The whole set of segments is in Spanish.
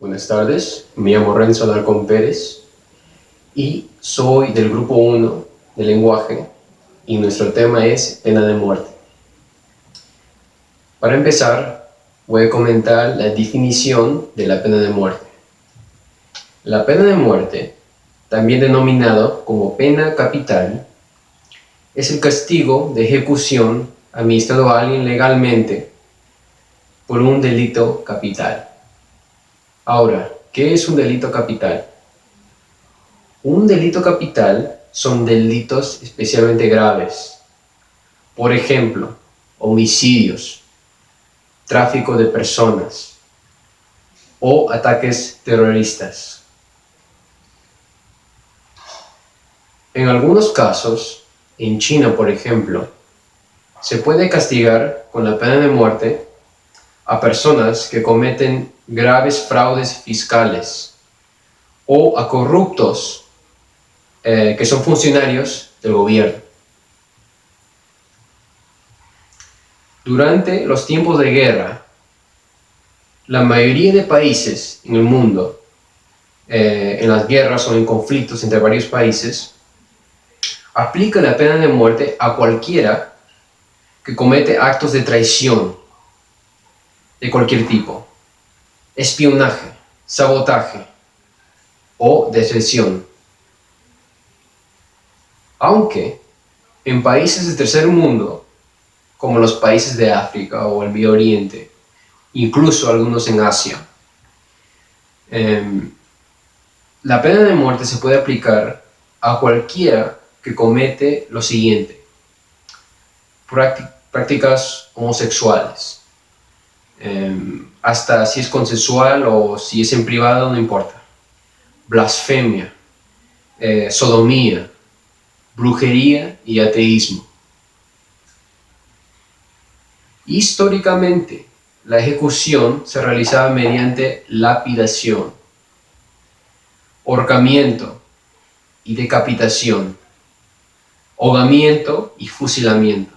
Buenas tardes, me llamo Renzo Alarcón Pérez y soy del grupo 1 de lenguaje y nuestro tema es pena de muerte. Para empezar, voy a comentar la definición de la pena de muerte. La pena de muerte, también denominado como pena capital, es el castigo de ejecución administrado a alguien legalmente por un delito capital. Ahora, ¿qué es un delito capital? Un delito capital son delitos especialmente graves. Por ejemplo, homicidios, tráfico de personas o ataques terroristas. En algunos casos, en China por ejemplo, se puede castigar con la pena de muerte a personas que cometen graves fraudes fiscales o a corruptos que son funcionarios del gobierno. Durante los tiempos de guerra, la mayoría de países en el mundo, en las guerras o en conflictos entre varios países, aplica la pena de muerte a cualquiera que comete actos de traición de cualquier tipo, espionaje, sabotaje o deserción. Aunque en países del tercer mundo, como los países de África o el Medio Oriente, incluso algunos en Asia, la pena de muerte se puede aplicar a cualquiera que comete lo siguiente: prácticas homosexuales, hasta si es consensual o si es en privado, no importa, blasfemia, sodomía, brujería y ateísmo. Históricamente, la ejecución se realizaba mediante lapidación, ahorcamiento y decapitación, ahogamiento y fusilamiento.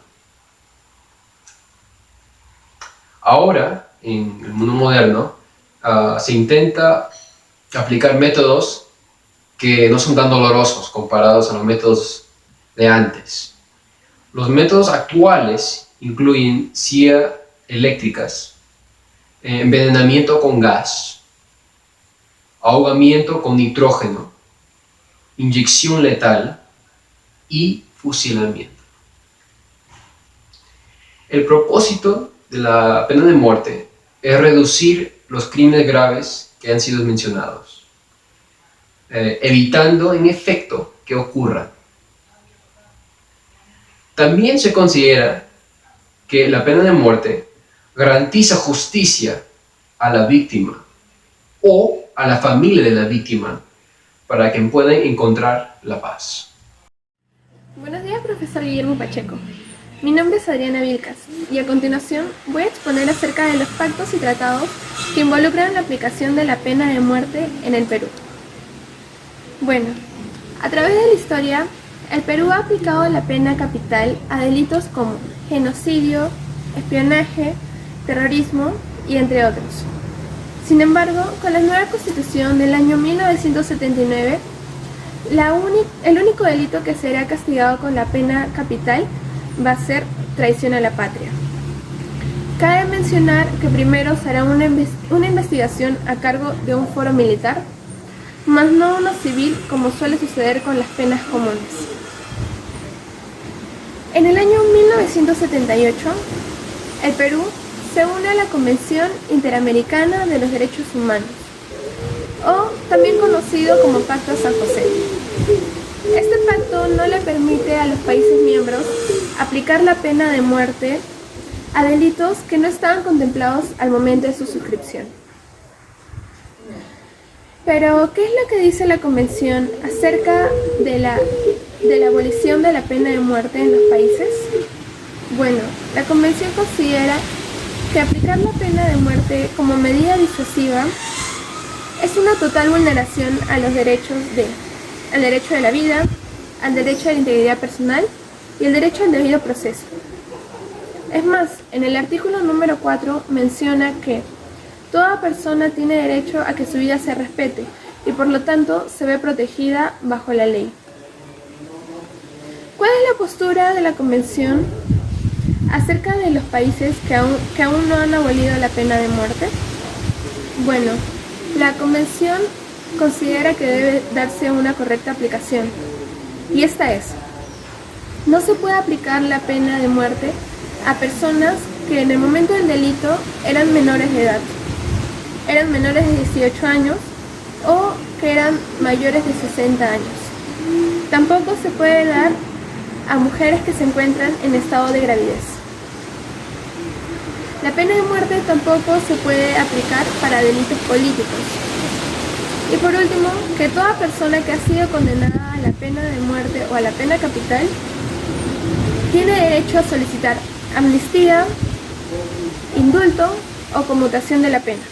Ahora, en el mundo moderno, se intenta aplicar métodos que no son tan dolorosos comparados a los métodos de antes. Los métodos actuales incluyen silla eléctricas, envenenamiento con gas, ahogamiento con nitrógeno, inyección letal y fusilamiento. El propósito de la pena de muerte es reducir los crímenes graves que han sido mencionados, evitando en efecto que ocurran. También se considera que la pena de muerte garantiza justicia a la víctima o a la familia de la víctima para que puedan encontrar la paz. Buenos días, profesor Guillermo Pacheco. Mi nombre es Adriana Vilcas y a continuación voy a exponer acerca de los pactos y tratados que involucran la aplicación de la pena de muerte en el Perú. Bueno, a través de la historia, el Perú ha aplicado la pena capital a delitos como genocidio, espionaje, terrorismo y entre otros. Sin embargo, con la nueva Constitución del año 1979, el único delito que será castigado con la pena capital va a ser traición a la patria. Cabe mencionar que primero se hará una investigación a cargo de un foro militar, más no uno civil como suele suceder con las penas comunes. En el año 1978, el Perú se une a la Convención Interamericana de los Derechos Humanos, o también conocido como Pacto de San José. Este pacto no le permite a los países miembros aplicar la pena de muerte a delitos que no estaban contemplados al momento de su suscripción. Pero, ¿qué es lo que dice la Convención acerca de la abolición de la pena de muerte en los países? Bueno, la Convención considera que aplicar la pena de muerte como medida disuasiva es una total vulneración a los derechos al derecho de la vida, al derecho a la integridad personal y el derecho al debido proceso. Es más, en el artículo número 4 menciona que Toda persona tiene derecho a que su vida se respete y por lo tanto se ve protegida bajo la ley. ¿Cuál es la postura de la Convención acerca de los países que aún no han abolido la pena de muerte? Bueno, la Convención considera que debe darse una correcta aplicación, y esta es: no se puede aplicar la pena de muerte a personas que en el momento del delito eran menores de edad, eran menores de 18 años o que eran mayores de 60 años. Tampoco se puede dar a mujeres que se encuentran en estado de gravidez. La pena de muerte tampoco se puede aplicar para delitos políticos. Y por último, que toda persona que ha sido condenada a la pena de muerte o a la pena capital tiene derecho a solicitar amnistía, indulto o conmutación de la pena.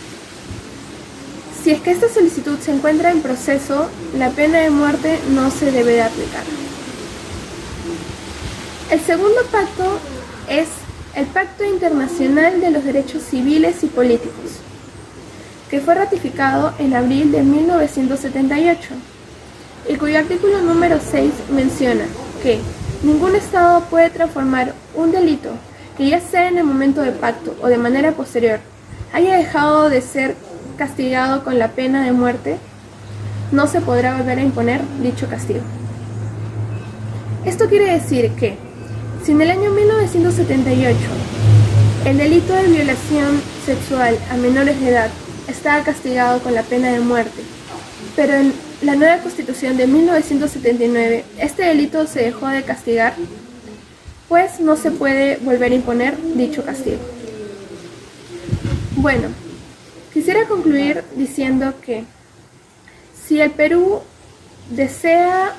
Si es que esta solicitud se encuentra en proceso, la pena de muerte no se debe de aplicar. El segundo pacto es el Pacto Internacional de los Derechos Civiles y Políticos, que fue ratificado en abril de 1978 y cuyo artículo número 6 menciona que ningún Estado puede transformar un delito que ya sea en el momento del pacto o de manera posterior haya dejado de ser castigado con la pena de muerte, no se podrá volver a imponer dicho castigo. Esto quiere decir que si en el año 1978 el delito de violación sexual a menores de edad estaba castigado con la pena de muerte, pero en la nueva Constitución de 1979 este delito se dejó de castigar, pues no se puede volver a imponer dicho castigo. Bueno, quisiera concluir diciendo que si el Perú desea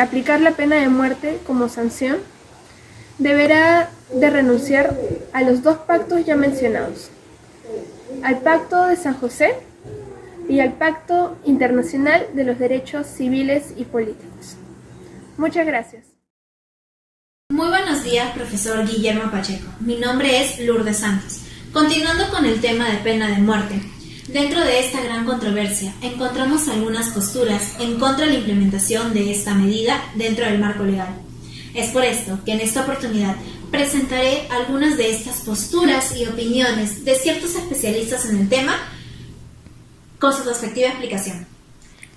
aplicar la pena de muerte como sanción, deberá de renunciar a los dos pactos ya mencionados, al Pacto de San José y al Pacto Internacional de los Derechos Civiles y Políticos. Muchas gracias. Muy buenos días, profesor Guillermo Pacheco. Mi nombre es Lourdes Santos. Continuando con el tema de pena de muerte, dentro de esta gran controversia encontramos algunas posturas en contra de la implementación de esta medida dentro del marco legal. Es por esto que en esta oportunidad presentaré algunas de estas posturas y opiniones de ciertos especialistas en el tema con su respectiva explicación.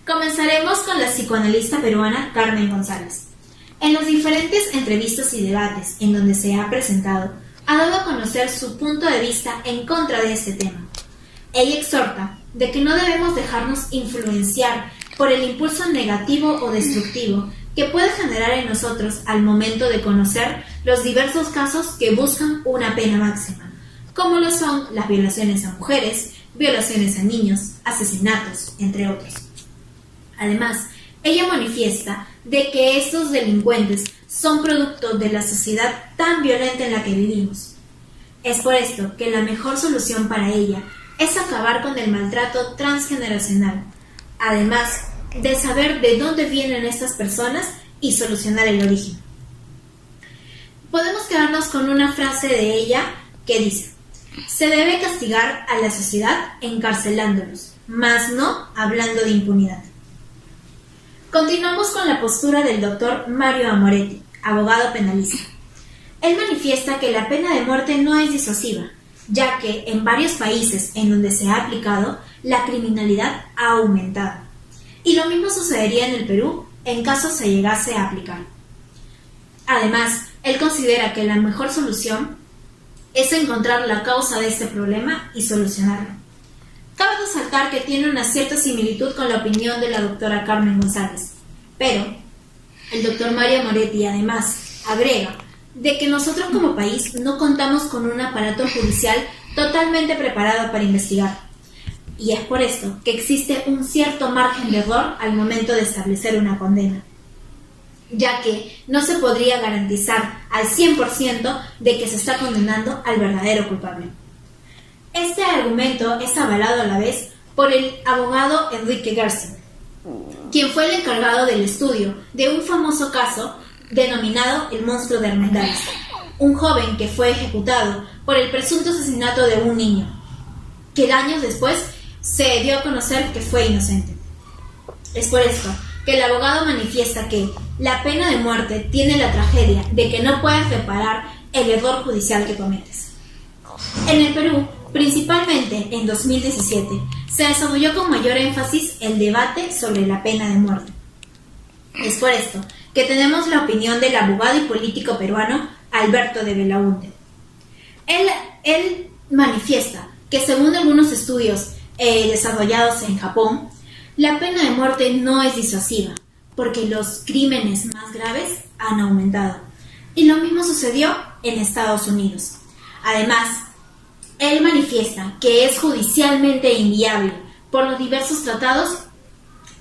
Comenzaremos con la psicoanalista peruana Carmen González. En las diferentes entrevistas y debates en donde se ha presentado, ha dado a conocer su punto de vista en contra de este tema. Ella exhorta de que no debemos dejarnos influenciar por el impulso negativo o destructivo que puede generar en nosotros al momento de conocer los diversos casos que buscan una pena máxima, como lo son las violaciones a mujeres, violaciones a niños, asesinatos, entre otros. Además, ella manifiesta de que estos delincuentes son producto de la sociedad tan violenta en la que vivimos. Es por esto que la mejor solución para ella es acabar con el maltrato transgeneracional, además de saber de dónde vienen estas personas y solucionar el origen. Podemos quedarnos con una frase de ella que dice: se debe castigar a la sociedad encarcelándolos, mas no hablando de impunidad. Continuamos con la postura del doctor Mario Amoretti, abogado penalista. Él manifiesta que la pena de muerte no es disuasiva, ya que en varios países en donde se ha aplicado, la criminalidad ha aumentado. Y lo mismo sucedería en el Perú en caso se llegase a aplicar. Además, él considera que la mejor solución es encontrar la causa de este problema y solucionarlo. Cabe resaltar que tiene una cierta similitud con la opinión de la doctora Carmen González, pero el doctor Mario Moretti además agrega de que nosotros como país no contamos con un aparato judicial totalmente preparado para investigar, y es por esto que existe un cierto margen de error al momento de establecer una condena, ya que no se podría garantizar al 100% de que se está condenando al verdadero culpable. Este argumento es avalado a la vez por el abogado Enrique García, quien fue el encargado del estudio de un famoso caso denominado el monstruo de Armendáriz, un joven que fue ejecutado por el presunto asesinato de un niño, que años después se dio a conocer que fue inocente. Es por esto que el abogado manifiesta que la pena de muerte tiene la tragedia de que no puedes reparar el error judicial que cometes. En el Perú, principalmente en 2017, se desarrolló con mayor énfasis el debate sobre la pena de muerte. Es por esto que tenemos la opinión del abogado y político peruano Alberto de Belaúnde. Él manifiesta que según algunos estudios desarrollados en Japón, la pena de muerte no es disuasiva, porque los crímenes más graves han aumentado. Y lo mismo sucedió en Estados Unidos. Además, él manifiesta que es judicialmente inviable por los diversos tratados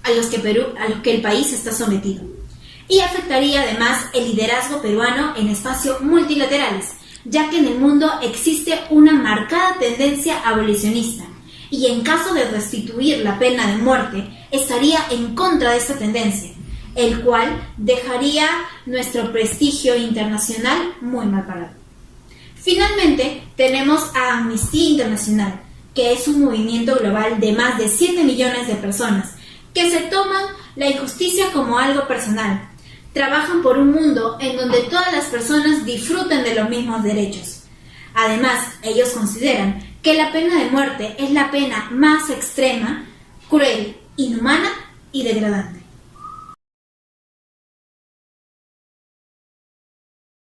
a los que el país está sometido. Y afectaría además el liderazgo peruano en espacios multilaterales, ya que en el mundo existe una marcada tendencia abolicionista, y en caso de restituir la pena de muerte, estaría en contra de esta tendencia, el cual dejaría nuestro prestigio internacional muy mal parado. Finalmente, tenemos a Amnistía Internacional, que es un movimiento global de más de 7 millones de personas, que se toman la injusticia como algo personal. Trabajan por un mundo en donde todas las personas disfruten de los mismos derechos. Además, ellos consideran que la pena de muerte es la pena más extrema, cruel, inhumana y degradante.